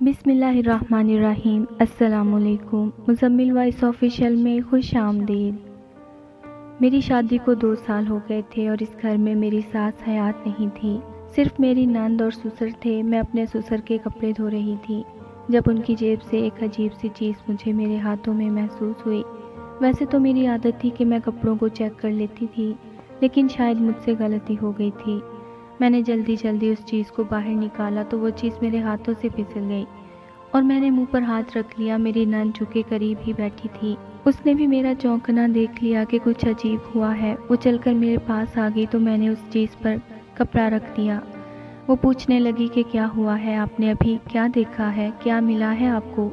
بسم اللہ الرحمن الرحیم۔ السلام علیکم۔ مزمل وائس آفیشیل میں خوش آمدید۔ میری شادی کو 2 سال ہو گئے تھے اور اس گھر میں میری ساس حیات نہیں تھی، صرف میری نند اور سسر تھے۔ میں اپنے سسر کے کپڑے دھو رہی تھی جب ان کی جیب سے ایک عجیب سی چیز مجھے میرے ہاتھوں میں محسوس ہوئی۔ ویسے تو میری عادت تھی کہ میں کپڑوں کو چیک کر لیتی تھی، لیکن شاید مجھ سے غلطی ہو گئی تھی۔ میں نے جلدی اس چیز کو باہر نکالا تو وہ چیز میرے ہاتھوں سے پھسل گئی اور میں نے منہ پر ہاتھ رکھ لیا۔ میری نند چونکہ قریب ہی بیٹھی تھی، اس نے بھی میرا چونکنا دیکھ لیا کہ کچھ عجیب ہوا ہے۔ وہ چل کر میرے پاس آ گئی تو میں نے اس چیز پر کپڑا رکھ دیا۔ وہ پوچھنے لگی کہ کیا ہوا ہے، آپ نے ابھی کیا دیکھا ہے، کیا ملا ہے آپ کو؟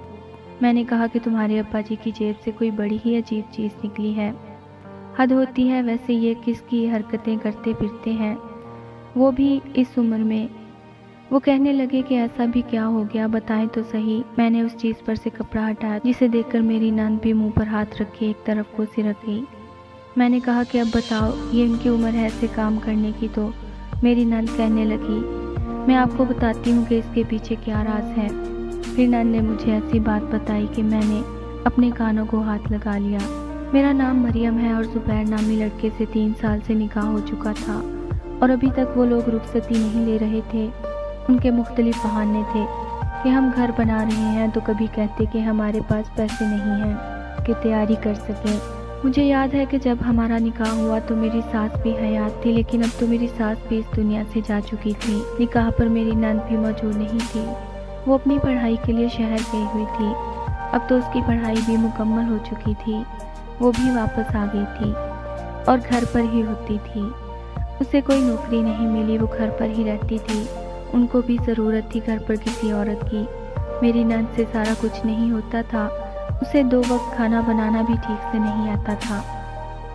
میں نے کہا کہ تمہارے ابا جی کی جیب سے کوئی بڑی ہی عجیب چیز نکلی ہے۔ حد ہوتی ہے، ویسے یہ کس کی حرکتیں کرتے پھرتے ہیں، وہ بھی اس عمر میں۔ وہ کہنے لگے کہ ایسا بھی کیا ہو گیا، بتائیں تو صحیح۔ میں نے اس چیز پر سے کپڑا ہٹایا جسے دیکھ کر میری نند بھی منہ پر ہاتھ رکھے ایک طرف کو سرک گئی۔ میں نے کہا کہ اب بتاؤ، یہ ان کی عمر ہے ایسے کام کرنے کی؟ تو میری نند کہنے لگی، میں آپ کو بتاتی ہوں کہ اس کے پیچھے کیا راز ہے۔ پھر نند نے مجھے ایسی بات بتائی کہ میں نے اپنے کانوں کو ہاتھ لگا لیا۔ میرا نام مریم ہے اور زبیر نامی لڑکے سے 3 سال سے نکاح ہو چکا تھا اور ابھی تک وہ لوگ رخصتی نہیں لے رہے تھے۔ ان کے مختلف بہانے تھے کہ ہم گھر بنا رہے ہیں، تو کبھی کہتے کہ ہمارے پاس پیسے نہیں ہیں کہ تیاری کر سکیں۔ مجھے یاد ہے کہ جب ہمارا نکاح ہوا تو میری ساس بھی حیات تھی، لیکن اب تو میری ساس بھی اس دنیا سے جا چکی تھی۔ نکاح پر میری نند بھی موجود نہیں تھی، وہ اپنی پڑھائی کے لیے شہر گئی ہوئی تھی۔ اب تو اس کی پڑھائی بھی مکمل ہو چکی تھی، وہ بھی واپس آ گئی تھی اور گھر پر ہی ہوتی تھی۔ اسے کوئی نوکری نہیں ملی، وہ گھر پر ہی رہتی تھی۔ ان کو بھی ضرورت تھی گھر پر کسی عورت کی۔ میری نند سے سارا کچھ نہیں ہوتا تھا، اسے 2 وقت کھانا بنانا بھی ٹھیک سے نہیں آتا تھا،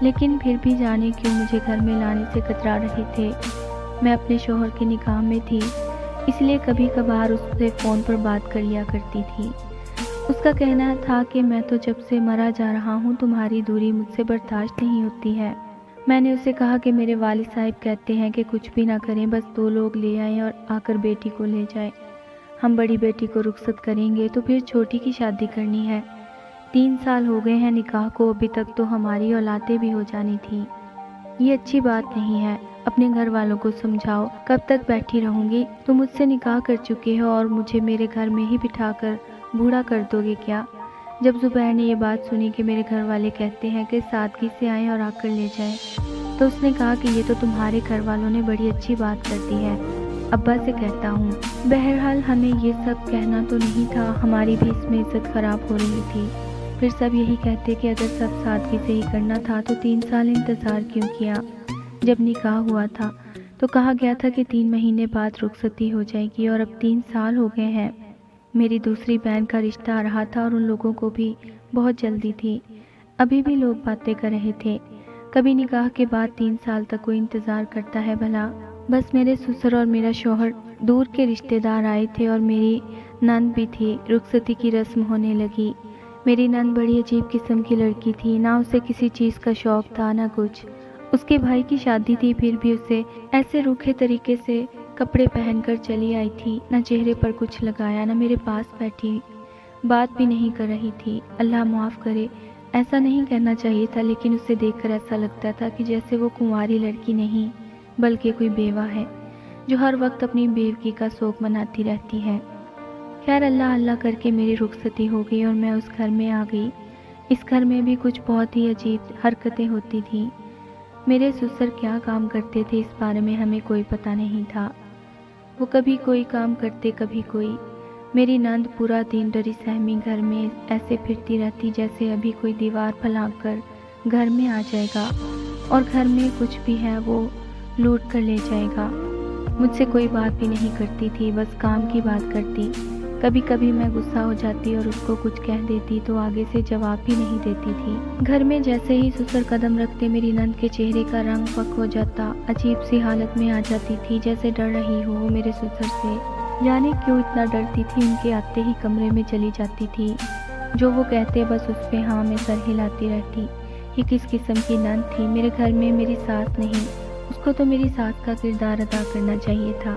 لیکن پھر بھی جانے کیوں مجھے گھر میں لانے سے کترا رہے تھے۔ میں اپنے شوہر کے نکاح میں تھی، اس لیے کبھی کبھار اس سے فون پر بات کر لیا کرتی تھی۔ اس کا کہنا تھا کہ میں تو جب سے مرا جا رہا ہوں، تمہاری دوری مجھ سے برداشت نہیں ہوتی ہے۔ میں نے اسے کہا کہ میرے والد صاحب کہتے ہیں کہ کچھ بھی نہ کریں، بس 2 لوگ لے آئیں اور آ کر بیٹی کو لے جائیں۔ ہم بڑی بیٹی کو رخصت کریں گے تو پھر چھوٹی کی شادی کرنی ہے۔ 3 سال ہو گئے ہیں نکاح کو، ابھی تک تو ہماری اولادیں بھی ہو جانی تھی۔ یہ اچھی بات نہیں ہے، اپنے گھر والوں کو سمجھاؤ۔ کب تک بیٹھی رہوں گی؟ تم مجھ سے نکاح کر چکے ہو اور مجھے میرے گھر میں ہی بٹھا کر بوڑھا کر دو گے کیا؟ جب زبیر نے یہ بات سنی کہ میرے گھر والے کہتے ہیں کہ سادگی سے آئیں اور آ کر لے جائیں، تو اس نے کہا کہ یہ تو تمہارے گھر والوں نے بڑی اچھی بات کر دی ہے، ابا سے کہتا ہوں۔ بہرحال ہمیں یہ سب کہنا تو نہیں تھا، ہماری بھی اس میں عزت خراب ہو رہی تھی۔ پھر سب یہی کہتے کہ اگر سب سادگی سے ہی کرنا تھا تو 3 سال انتظار کیوں کیا؟ جب نکاح ہوا تھا تو کہا گیا تھا کہ 3 مہینے بعد رخصتی ہو جائے گی، اور اب 3 سال ہو گئے ہیں۔ میری دوسری بہن کا رشتہ آ رہا تھا اور ان لوگوں کو بھی بہت جلدی تھی، ابھی بھی لوگ باتیں کر رہے تھے، کبھی نکاح کے بعد 3 سال تک کوئی انتظار کرتا ہے بھلا؟ بس میرے سسر اور میرا شوہر دور کے رشتہ دار آئے تھے اور میری نند بھی تھی۔ رخصتی کی رسم ہونے لگی۔ میری نند بڑی عجیب قسم کی لڑکی تھی، نہ اسے کسی چیز کا شوق تھا نہ کچھ۔ اس کے بھائی کی شادی تھی، پھر بھی اسے ایسے روکھے طریقے سے کپڑے پہن کر چلی آئی تھی، نہ چہرے پر کچھ لگایا، نہ میرے پاس بیٹھی، بات بھی نہیں کر رہی تھی۔ اللہ معاف کرے، ایسا نہیں کہنا چاہیے تھا، لیکن اسے دیکھ کر ایسا لگتا تھا کہ جیسے وہ کنواری لڑکی نہیں بلکہ کوئی بیوہ ہے جو ہر وقت اپنی بیوگی کا شوق مناتی رہتی ہے۔ خیر، اللہ اللہ کر کے میری رخصتی ہو گئی اور میں اس گھر میں آ گئی۔ اس گھر میں بھی کچھ بہت ہی عجیب حرکتیں ہوتی تھیں۔ میرے سسر کیا کام کرتے تھے اس بارے میں ہمیں کوئی پتہ نہیں تھا، وہ کبھی کوئی کام کرتے کبھی کوئی۔ میری نند پورا دن ڈری سہمی گھر میں ایسے پھرتی رہتی جیسے ابھی کوئی دیوار پھلانگ کر گھر میں آ جائے گا اور گھر میں کچھ بھی ہے وہ لوٹ کر لے جائے گا۔ مجھ سے کوئی بات بھی نہیں کرتی تھی، بس کام کی بات کرتی۔ کبھی کبھی میں غصہ ہو جاتی اور اس کو کچھ کہہ دیتی تو آگے سے جواب بھی نہیں دیتی تھی۔ گھر میں جیسے ہی سسر قدم رکھتے میری نند کے چہرے کا رنگ فک ہو جاتا، عجیب سی حالت میں آ جاتی تھی جیسے ڈر رہی ہو میرے سسر سے۔ جانے کیوں اتنا ڈرتی تھی، ان کے آتے ہی کمرے میں چلی جاتی تھی، جو وہ کہتے بس اس پہ ہاں میں سر ہلاتی رہتی۔ یہ کس قسم کی نند تھی؟ میرے گھر میں میری ساس نہیں، اس کو تو میری ساس کا کردار ادا کرنا چاہیے تھا۔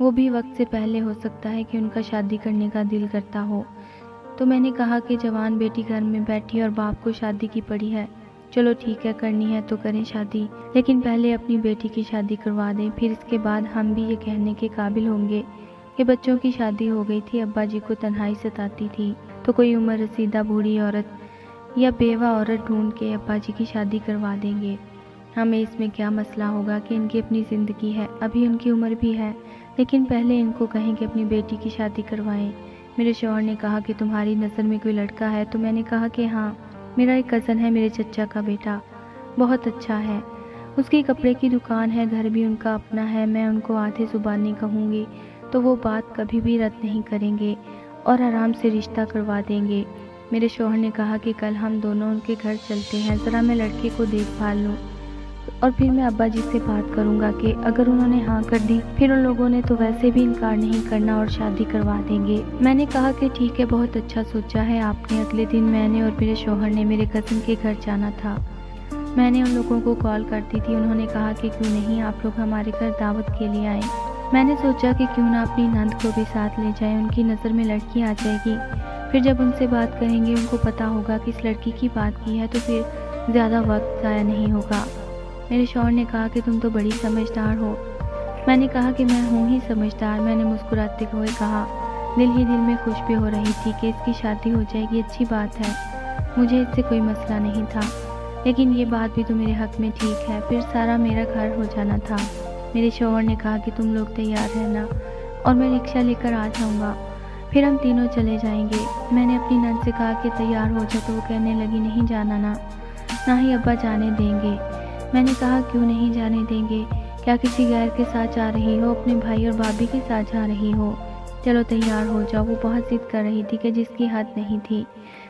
وہ بھی وقت سے پہلے ہو سکتا ہے کہ ان کا شادی کرنے کا دل کرتا ہو۔ تو میں نے کہا کہ جوان بیٹی گھر میں بیٹھی اور باپ کو شادی کی پڑی ہے، چلو ٹھیک ہے، کرنی ہے تو کریں شادی، لیکن پہلے اپنی بیٹی کی شادی کروا دیں، پھر اس کے بعد ہم بھی یہ کہنے کے قابل ہوں گے کہ بچوں کی شادی ہو گئی تھی، ابا جی کو تنہائی ستاتی تھی، تو کوئی عمر رسیدہ بوڑھی عورت یا بیوہ عورت ڈھونڈ کے ابا جی کی شادی کروا دیں گے۔ ہمیں اس میں کیا مسئلہ ہوگا کہ ان کی اپنی زندگی ہے، ابھی ان کی عمر بھی ہے، لیکن پہلے ان کو کہیں کہ اپنی بیٹی کی شادی کروائیں۔ میرے شوہر نے کہا کہ تمہاری نظر میں کوئی لڑکا ہے؟ تو میں نے کہا کہ ہاں، میرا ایک کزن ہے، میرے چچا کا بیٹا، بہت اچھا ہے، اس کی کپڑے کی دکان ہے، گھر بھی ان کا اپنا ہے، میں ان کو آدھے زبانی کہوں گی تو وہ بات کبھی بھی رد نہیں کریں گے اور آرام سے رشتہ کروا دیں گے۔ میرے شوہر نے کہا کہ کل ہم دونوں ان کے گھر چلتے ہیں، ذرا میں لڑکے کو دیکھ بھال لوں اور پھر میں ابا جی سے بات کروں گا کہ اگر انہوں نے ہاں کر دی پھر ان لوگوں نے تو ویسے بھی انکار نہیں کرنا اور شادی کروا دیں گے۔ میں نے کہا کہ ٹھیک ہے، بہت اچھا سوچا ہے آپ نے۔ اگلے دن میں نے اور میرے شوہر نے میرے کزن کے گھر جانا تھا۔ میں نے ان لوگوں کو کال کرتی تھی، انہوں نے کہا کہ کیوں نہیں آپ لوگ ہمارے گھر دعوت کے لیے آئیں۔ میں نے سوچا کہ کیوں نہ اپنی نند کو بھی ساتھ لے جائیں، ان کی نظر میں لڑکی آ جائے گی، پھر جب ان سے بات کریں گے ان کو پتہ ہوگا کہ اس لڑکی کی بات کی ہے تو پھر زیادہ وقت ضائع نہیں ہوگا۔ میرے شوہر نے کہا کہ تم تو بڑی سمجھدار ہو۔ میں نے کہا کہ میں ہوں ہی سمجھدار، میں نے مسکراتے ہوئے کہا، دل ہی دل میں خوش بھی ہو رہی تھی کہ اس کی شادی ہو جائے گی، اچھی بات ہے، مجھے اس سے کوئی مسئلہ نہیں تھا، لیکن یہ بات بھی تو میرے حق میں ٹھیک ہے، پھر سارا میرا گھر ہو جانا تھا۔ میرے شوہر نے کہا کہ تم لوگ تیار رہنا اور میں رکشہ لے کر آ جاؤں گا، پھر ہم تینوں چلے جائیں گے۔ میں نے اپنی نند سے کہا کہ تیار ہو جا، تو وہ کہنے لگی نہیں جانا، نہ ہی ابا جانے دیں گے۔ میں نے کہا کیوں نہیں جانے دیں گے؟ کیا کسی غیر کے ساتھ جا رہی ہو؟ اپنے بھائی اور بھابھی کے ساتھ جا رہی ہو؟ چلو تیار ہو جاؤ۔ وہ بہت ضد کر رہی تھی کہ جس کی حد نہیں تھی،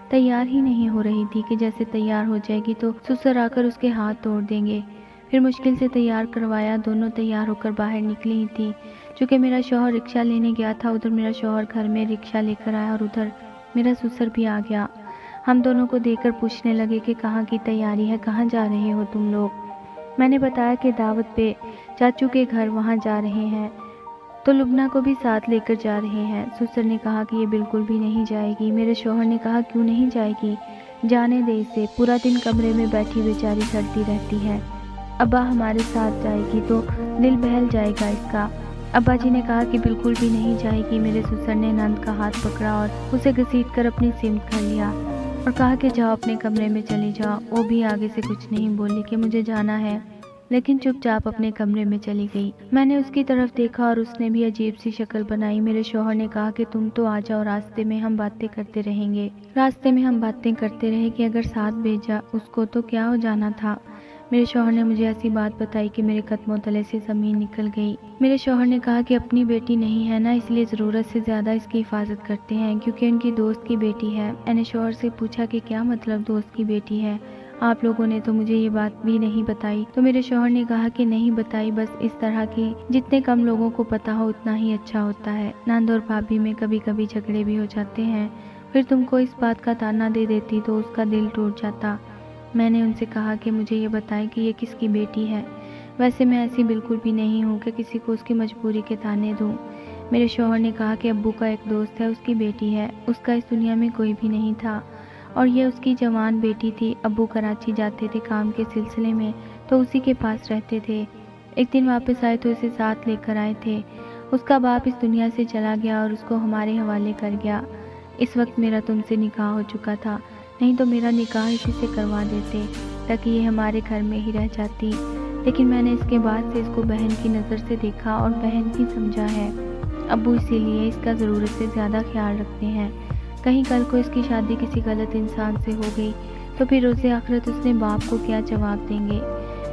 تیار ہی نہیں ہو رہی تھی کہ جیسے تیار ہو جائے گی تو سسر آ کر اس کے ہاتھ توڑ دیں گے۔ پھر مشکل سے تیار کروایا، دونوں تیار ہو کر باہر نکلی ہی تھی۔ چونکہ میرا شوہر رکشہ لینے گیا تھا، ادھر میرا شوہر گھر میں رکشہ لے کر آیا اور ادھر میرا سسر بھی آ گیا۔ ہم دونوں کو دیکھ کر پوچھنے لگے کہ کہاں کی تیاری ہے، کہاں جا رہے ہو تم لوگ؟ میں نے بتایا کہ دعوت پہ چاچو کے گھر وہاں جا رہے ہیں، تو لبنہ کو بھی ساتھ لے کر جا رہے ہیں۔ سسر نے کہا کہ یہ بالکل بھی نہیں جائے گی۔ میرے شوہر نے کہا کیوں نہیں جائے گی؟ جانے دے اسے، پورا دن کمرے میں بیٹھی بیچاری سڑتی رہتی ہے، ابا ہمارے ساتھ جائے گی تو دل بہل جائے گا اس کا۔ ابا جی نے کہا کہ بالکل بھی نہیں جائے گی۔ میرے سسر نے نند کا ہاتھ پکڑا اور اسے گھسیٹ کر اپنی سمت کر لیا اور کہا کہ جاؤ اپنے کمرے میں چلی جاؤ۔ وہ بھی آگے سے کچھ نہیں بولی کہ مجھے جانا ہے، لیکن چپ چاپ اپنے کمرے میں چلی گئی۔ میں نے اس کی طرف دیکھا اور اس نے بھی عجیب سی شکل بنائی۔ میرے شوہر نے کہا کہ تم تو آ جاؤ، راستے میں ہم باتیں کرتے رہیں گے۔ راستے میں ہم باتیں کرتے رہے کہ اگر ساتھ بھیجا اس کو تو کیا ہو جانا تھا۔ میرے شوہر نے مجھے ایسی بات بتائی کہ میرے قدموں تلے سے زمین نکل گئی۔ میرے شوہر نے کہا کہ اپنی بیٹی نہیں ہے نا، اس لیے ضرورت سے زیادہ اس کی حفاظت کرتے ہیں کیونکہ ان کی دوست کی بیٹی ہے۔ میں نے شوہر سے پوچھا کہ کیا مطلب دوست کی بیٹی ہے؟ آپ لوگوں نے تو مجھے یہ بات بھی نہیں بتائی۔ تو میرے شوہر نے کہا کہ نہیں بتائی، بس اس طرح کی جتنے کم لوگوں کو پتا ہو اتنا ہی اچھا ہوتا ہے۔ نند اور بھابھی میں کبھی کبھی جھگڑے بھی ہو جاتے ہیں، پھر تم کو اس بات کا تانا دے دیتی تو اس کا دل ٹوٹ جاتا۔ میں نے ان سے کہا کہ مجھے یہ بتائیں کہ یہ کس کی بیٹی ہے؟ ویسے میں ایسی بالکل بھی نہیں ہوں کہ کسی کو اس کی مجبوری کے تانے دوں۔ میرے شوہر نے کہا کہ ابو کا ایک دوست ہے، اس کی بیٹی ہے، اس کا اس دنیا میں کوئی بھی نہیں تھا اور یہ اس کی جوان بیٹی تھی۔ ابو کراچی جاتے تھے کام کے سلسلے میں تو اسی کے پاس رہتے تھے۔ ایک دن واپس آئے تو اسے ساتھ لے کر آئے تھے۔ اس کا باپ اس دنیا سے چلا گیا اور اس کو ہمارے حوالے کر گیا۔ اس وقت میرا تم سے نکاح ہو چکا تھا، نہیں تو میرا نکاح اسی سے کروا دیتے تاکہ یہ ہمارے گھر میں ہی رہ جاتی، لیکن میں نے اس کے بعد سے اس کو بہن کی نظر سے دیکھا اور بہن ہی سمجھا ہے۔ ابو اسی لیے اس کا ضرورت سے زیادہ خیال رکھتے ہیں، کہیں کل کو اس کی شادی کسی غلط انسان سے ہو گئی تو پھر روز آخرت اس نے باپ کو کیا جواب دیں گے۔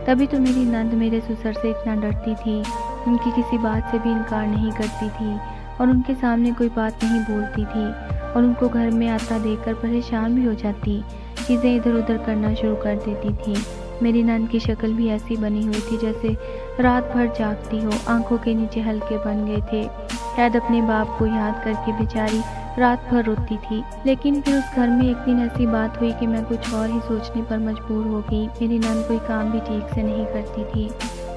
تبھی تو میری نند میرے سسر سے اتنا ڈرتی تھی، ان کی کسی بات سے بھی انکار نہیں کرتی تھی اور ان کے سامنے کوئی بات نہیں بولتی تھی اور ان کو گھر میں آتا دیکھ کر پریشان بھی ہو جاتی، چیزیں ادھر ادھر کرنا شروع کر دیتی تھی۔ میری نند کی شکل بھی ایسی بنی ہوئی تھی جیسے رات بھر جاگتی ہو، آنکھوں کے نیچے ہلکے بن گئے تھے، شاید اپنے باپ کو یاد کر کے بیچاری رات بھر روتی تھی۔ لیکن پھر اس گھر میں ایک دن ایسی بات ہوئی کہ میں کچھ اور ہی سوچنے پر مجبور ہو گئی۔ میری نند کوئی کام بھی ٹھیک سے نہیں کرتی تھی،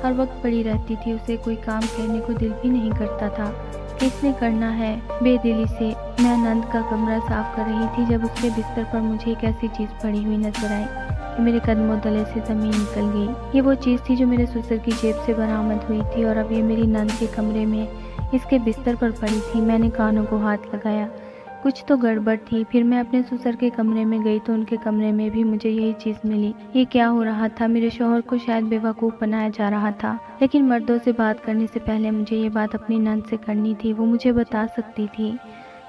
ہر وقت پڑی رہتی تھی، اسے کوئی کام کرنے کو دل بھی نہیں کرتا تھا کہ اس نے کرنا ہے۔ بے دلی سے میں نند کا کمرہ صاف کر رہی تھی جب اس کے بستر پر مجھے ایک ایسی چیز پڑی ہوئی نظر آئی کہ میرے قدموں تلے سے زمین نکل گئی۔ یہ وہ چیز تھی جو میرے سسر کی جیب سے برآمد ہوئی تھی اور اب یہ میری نند کے کمرے میں اس کے بستر پر پڑی تھی۔ میں نے کانوں کو ہاتھ لگایا، کچھ تو گڑبڑ تھی۔ پھر میں اپنے سسر کے کمرے میں گئی تو ان کے کمرے میں بھی مجھے یہی چیز ملی۔ یہ کیا ہو رہا تھا؟ میرے شوہر کو شاید بیوقوف بنایا جا رہا تھا، لیکن مردوں سے بات کرنے سے پہلے مجھے یہ بات اپنی نند سے کرنی تھی، وہ مجھے بتا سکتی تھی۔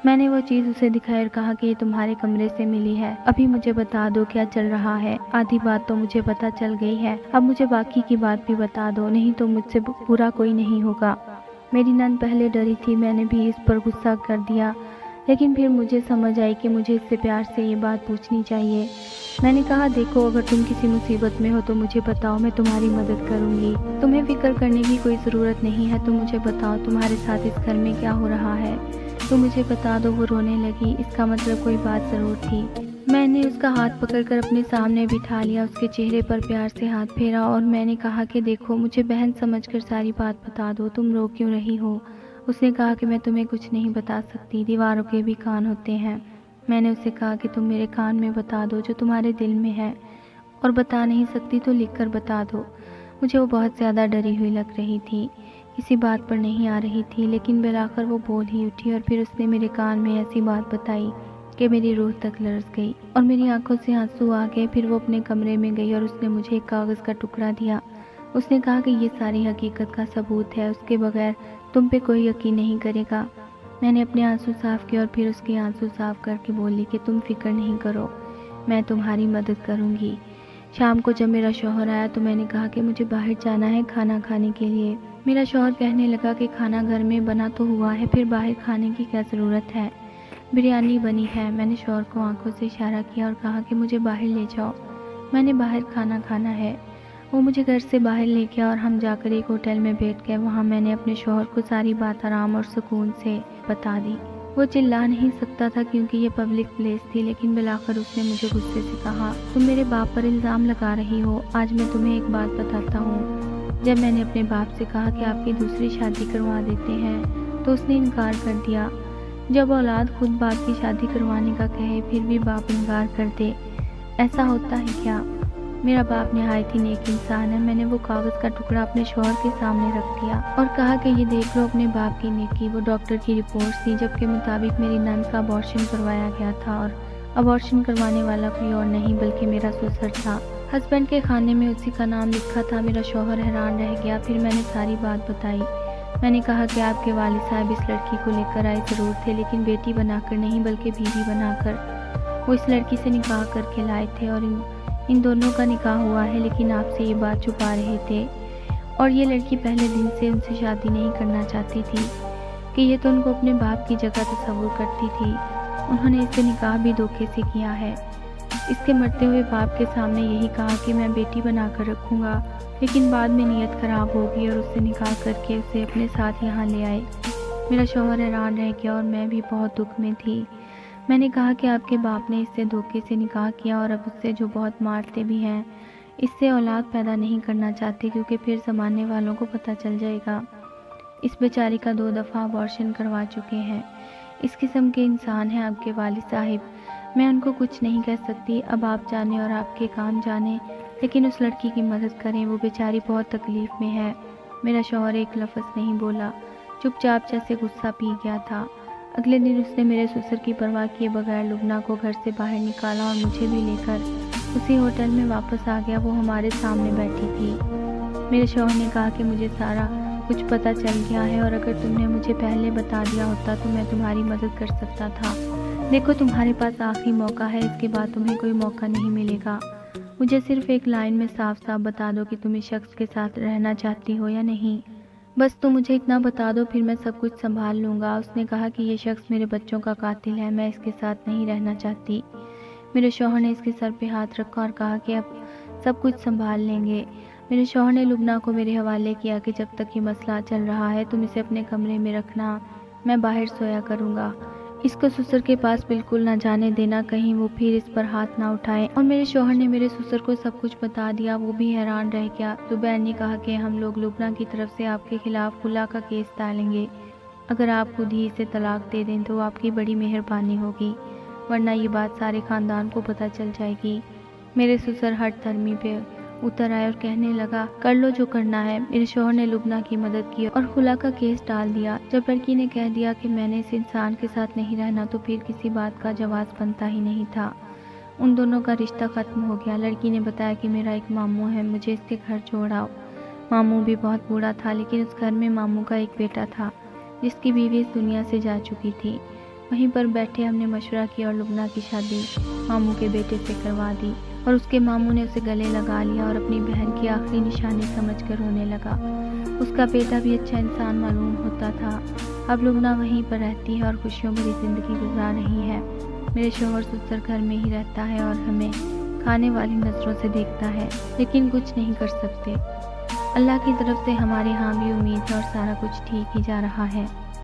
میں نے وہ چیز اسے دکھائی اور کہا کہ یہ تمہارے کمرے سے ملی ہے، ابھی مجھے بتا دو کیا چل رہا ہے۔ آدھی بات تو مجھے پتا چل گئی ہے، اب مجھے باقی کی بات بھی بتا دو، نہیں تو مجھ سے برا کوئی نہیں ہوگا۔ میری نند پہلے ڈری تھی، میں نے بھی اس پر غصہ کر دیا، لیکن پھر مجھے سمجھ آئی کہ مجھے اس سے پیار سے یہ بات پوچھنی چاہیے۔ میں نے کہا دیکھو، اگر تم کسی مصیبت میں ہو تو مجھے بتاؤ، میں تمہاری مدد کروں گی۔ تمہیں فکر کرنے کی کوئی ضرورت نہیں ہے، تم مجھے بتاؤ تمہارے ساتھ اس گھر میں کیا ہو رہا ہے، تم مجھے بتا دو۔ وہ رونے لگی، اس کا مطلب کوئی بات ضرور تھی۔ میں نے اس کا ہاتھ پکڑ کر اپنے سامنے بٹھا لیا، اس کے چہرے پر پیار سے ہاتھ پھیرا اور میں نے کہا کہ دیکھو، مجھے بہن سمجھ کر ساری بات بتا دو، تم رو کیوں رہی ہو؟ اس نے کہا کہ میں تمہیں کچھ نہیں بتا سکتی، دیواروں کے بھی کان ہوتے ہیں۔ میں نے اسے کہا کہ تم میرے کان میں بتا دو جو تمہارے دل میں ہے، اور بتا نہیں سکتی تو لکھ کر بتا دو۔ مجھے وہ بہت زیادہ ڈری ہوئی لگ رہی تھی، کسی بات پر نہیں آ رہی تھی، لیکن بالآخر وہ بول ہی اٹھی اور پھر اس نے میرے کان میں ایسی بات بتائی کہ میری روح تک لرز گئی اور میری آنکھوں سے آنسو آ گئے۔ پھر وہ اپنے کمرے میں گئی اور اس نے مجھے ایک کاغذ کا ٹکڑا دیا۔ اس نے کہا کہ یہ ساری حقیقت کا ثبوت ہے، اس کے بغیر تم پہ کوئی یقین نہیں کرے گا۔ میں نے اپنے آنسو صاف کیے اور پھر اس کے آنسو صاف کر کے بولی کہ تم فکر نہیں کرو، میں تمہاری مدد کروں گی۔ شام کو جب میرا شوہر آیا تو میں نے کہا کہ مجھے باہر جانا ہے کھانا کھانے کے لیے۔ میرا شوہر کہنے لگا کہ کھانا گھر میں بنا تو ہوا ہے، پھر باہر کھانے کی کیا ضرورت ہے، بریانی بنی ہے۔ میں نے شوہر کو آنکھوں سے اشارہ کیا اور کہا کہ مجھے باہر لے جاؤ، میں نے باہر کھانا کھانا ہے۔ وہ مجھے گھر سے باہر لے گیا اور ہم جا کر ایک ہوٹل میں بیٹھ گئے۔ وہاں میں نے اپنے شوہر کو ساری بات آرام اور سکون سے بتا دی۔ وہ چلا نہیں سکتا تھا کیونکہ یہ پبلک پلیس تھی، لیکن بالآخر اس نے مجھے غصے سے کہا تم میرے باپ پر الزام لگا رہی ہو، آج میں تمہیں ایک بات بتاتا ہوں۔ جب میں نے اپنے باپ سے کہا کہ آپ کی دوسری شادی کروا دیتے ہیں تو اس نے انکار کر دیا۔ جب اولاد خود باپ کی شادی کروانے کا کہے پھر بھی باپ انکار کر دے، ایسا ہوتا ہے کیا؟ میرا باپ نہایت ہی نیک انسان ہے۔ میں نے وہ کاغذ کا ٹکڑا اپنے شوہر کے سامنے رکھ دیا اور کہا کہ یہ دیکھ لو اپنے باپ کی نیکی۔ وہ ڈاکٹر کی رپورٹ تھی جب کے مطابق میری نند کا ابارشن کروایا گیا تھا، اور ابارشن کروانے والا کوئی اور نہیں بلکہ میرا سسر تھا۔ ہسبینڈ کے خانے میں اسی کا نام لکھا تھا۔ میرا شوہر حیران رہ گیا۔ پھر میں نے ساری بات بتائی۔ میں نے کہا کہ آپ کے والد صاحب اس لڑکی کو لے کر آئے ضرور تھے، لیکن بیٹی بنا کر نہیں بلکہ بیوی بنا کر۔ وہ اس لڑکی سے نکاح کر کے لائے تھے اور ان دونوں کا نکاح ہوا ہے، لیکن آپ سے یہ بات چھپا رہے تھے، اور یہ لڑکی پہلے دن سے ان سے شادی نہیں کرنا چاہتی تھی کہ یہ تو ان کو اپنے باپ کی جگہ تصور کرتی تھی۔ انہوں نے اس سے نکاح بھی دھوکے سے کیا ہے۔ اس کے مرتے ہوئے باپ کے سامنے یہی کہا کہ میں بیٹی بنا کر رکھوں گا، لیکن بعد میں نیت خراب ہوگی اور اس سے نکاح کر کے اسے اپنے ساتھ یہاں لے آئے۔ میرا شوہر حیران رہ گیا اور میں بھی بہت دکھ میں تھی۔ میں نے کہا کہ آپ کے باپ نے اس سے دھوکے سے نکاح کیا اور اب اس سے جو بہت مارتے بھی ہیں، اس سے اولاد پیدا نہیں کرنا چاہتے کیونکہ پھر زمانے والوں کو پتہ چل جائے گا۔ اس بیچاری کا 2 دفعہ ابارشن کروا چکے ہیں۔ اس قسم کے انسان ہیں آپ کے والد صاحب۔ میں ان کو کچھ نہیں کہہ سکتی، اب آپ جانے اور آپ کے کام جانے، لیکن اس لڑکی کی مدد کریں، وہ بیچاری بہت تکلیف میں ہے۔ میرا شوہر ایک لفظ نہیں بولا، چپ چاپ جیسے غصہ پی گیا تھا۔ اگلے دن اس نے میرے سسر کی پرواہ کیے بغیر لبنہ کو گھر سے باہر نکالا اور مجھے بھی لے کر اسی ہوٹل میں واپس آ گیا۔ وہ ہمارے سامنے بیٹھی تھی۔ میرے شوہر نے کہا کہ مجھے سارا کچھ پتہ چل گیا ہے، اور اگر تم نے مجھے پہلے بتا دیا ہوتا تو میں تمہاری مدد کر سکتا تھا۔ دیکھو تمہارے پاس آخری موقع ہے، اس کے بعد تمہیں کوئی موقع نہیں ملے گا۔ مجھے صرف ایک لائن میں صاف صاف بتا دو کہ تم اس شخص کے ساتھ رہنا چاہتی ہو یا نہیں، بس تم مجھے اتنا بتا دو، پھر میں سب کچھ سنبھال لوں گا۔ اس نے کہا کہ یہ شخص میرے بچوں کا قاتل ہے، میں اس کے ساتھ نہیں رہنا چاہتی۔ میرے شوہر نے اس کے سر پہ ہاتھ رکھا اور کہا کہ اب سب کچھ سنبھال لیں گے۔ میرے شوہر نے لبنہ کو میرے حوالے کیا کہ جب تک یہ مسئلہ چل رہا ہے تم اسے اپنے کمرے میں رکھنا، میں باہر سویا کروں گا۔ اس کو سسر کے پاس بالکل نہ جانے دینا، کہیں وہ پھر اس پر ہاتھ نہ اٹھائے۔ اور میرے شوہر نے میرے سسر کو سب کچھ بتا دیا، وہ بھی حیران رہ گیا۔ زبیر نے کہا کہ ہم لوگ لبنہ کی طرف سے آپ کے خلاف خلا کا کیس ڈالیں گے۔ اگر آپ خود ہی اسے طلاق دے دیں تو آپ کی بڑی مہربانی ہوگی، ورنہ یہ بات سارے خاندان کو پتہ چل جائے گی۔ میرے سسر ہٹ دھرمی پہ اتر آئے اور کہنے لگا، کر لو جو کرنا ہے۔ میرے شوہر نے لبنہ کی مدد کی اور خلا کا کیس ڈال دیا۔ جب لڑکی نے کہہ دیا کہ میں نے اس انسان کے ساتھ نہیں رہنا تو پھر کسی بات کا جواز بنتا ہی نہیں تھا۔ ان دونوں کا رشتہ ختم ہو گیا۔ لڑکی نے بتایا کہ میرا ایک ماموں ہے، مجھے اس کے گھر چھوڑاؤ۔ ماموں بھی بہت بوڑھا تھا، لیکن اس گھر میں ماموں کا ایک بیٹا تھا جس کی بیوی اس دنیا سے جا چکی تھی۔ وہیں پر بیٹھے ہم نے مشورہ کیا اور لبنہ کی شادی ماموں کے بیٹے سے کروا دی، اور اس کے ماموں نے اسے گلے لگا لیا اور اپنی بہن کی آخری نشانی سمجھ کر رونے لگا۔ اس کا بیٹا بھی اچھا انسان معلوم ہوتا تھا۔ اب لبنہ وہیں پر رہتی ہے اور خوشیوں بھری زندگی گزار رہی ہے۔ میرے شوہر سسر گھر میں ہی رہتا ہے اور ہمیں کھانے والی نظروں سے دیکھتا ہے، لیکن کچھ نہیں کر سکتے۔ اللہ کی طرف سے ہمارے ہاں بھی امید ہے اور سارا کچھ ٹھیک ہی جا رہا ہے۔